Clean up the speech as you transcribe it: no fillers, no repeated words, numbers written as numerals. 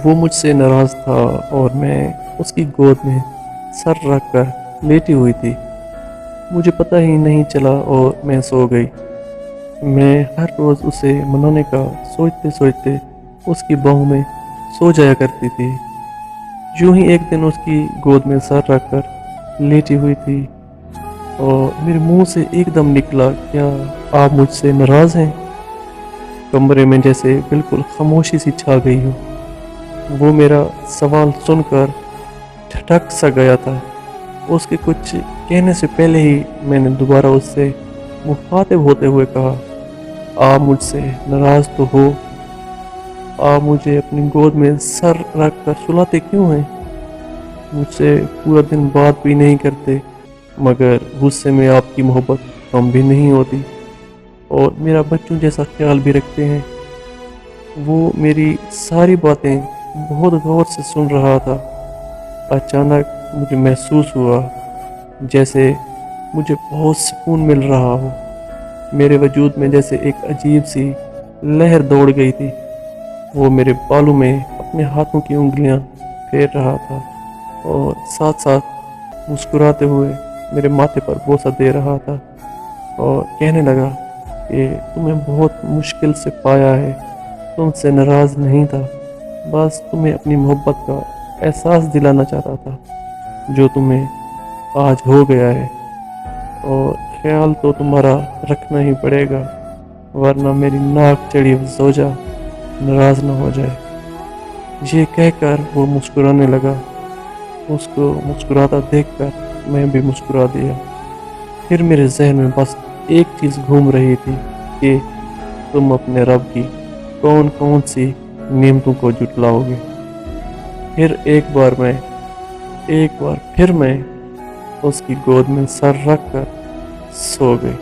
وہ مجھ سے ناراض تھا اور میں اس کی گود میں سر رکھ کر لیٹی ہوئی تھی۔ مجھے پتہ ہی نہیں چلا اور میں سو گئی۔ میں ہر روز اسے منانے کا سوچتے سوچتے اس کی باہوں میں سو جایا کرتی تھی۔ یوں ہی ایک دن اس کی گود میں سر رکھ کر لیٹی ہوئی تھی اور میرے منہ سے ایک دم نکلا، کیا آپ مجھ سے ناراض ہیں؟ کمرے میں جیسے بالکل خاموشی سی چھا گئی ہو۔ وہ میرا سوال سن کر ٹھٹک سا گیا تھا۔ اس کے کچھ کہنے سے پہلے ہی میں نے دوبارہ اس سے مخاطب ہوتے ہوئے کہا، آپ مجھ سے ناراض تو ہو؟ آپ مجھے اپنی گود میں سر رکھ کر سلاتے کیوں ہیں؟ مجھ سے پورا دن بات بھی نہیں کرتے، مگر غصے میں آپ کی محبت کم بھی نہیں ہوتی اور میرا بچوں جیسا خیال بھی رکھتے ہیں۔ وہ میری ساری باتیں بہت غور سے سن رہا تھا۔ اچانک مجھے محسوس ہوا جیسے مجھے بہت سکون مل رہا ہو۔ میرے وجود میں جیسے ایک عجیب سی لہر دوڑ گئی تھی۔ وہ میرے بالوں میں اپنے ہاتھوں کی انگلیاں پھیر رہا تھا اور ساتھ ساتھ مسکراتے ہوئے میرے ماتھے پر بوسہ دے رہا تھا اور کہنے لگا کہ تمہیں بہت مشکل سے پایا ہے، تم سے ناراض نہیں تھا، بس تمہیں اپنی محبت کا احساس دلانا چاہتا تھا جو تمہیں آج ہو گیا ہے، اور خیال تو تمہارا رکھنا ہی پڑے گا ورنہ میری ناک چڑھی زوجہ ناراض نہ ہو جائے۔ یہ کہہ کر وہ مسکرانے لگا۔ اس کو مسکراتا دیکھ کر میں بھی مسکرا دیا۔ پھر میرے ذہن میں بس ایک چیز گھوم رہی تھی کہ تم اپنے رب کی کون کون سی نعمتوں کو جھٹلاؤ گے۔ پھر ایک بار پھر میں اس کی گود میں سر رکھ کر سو گئی۔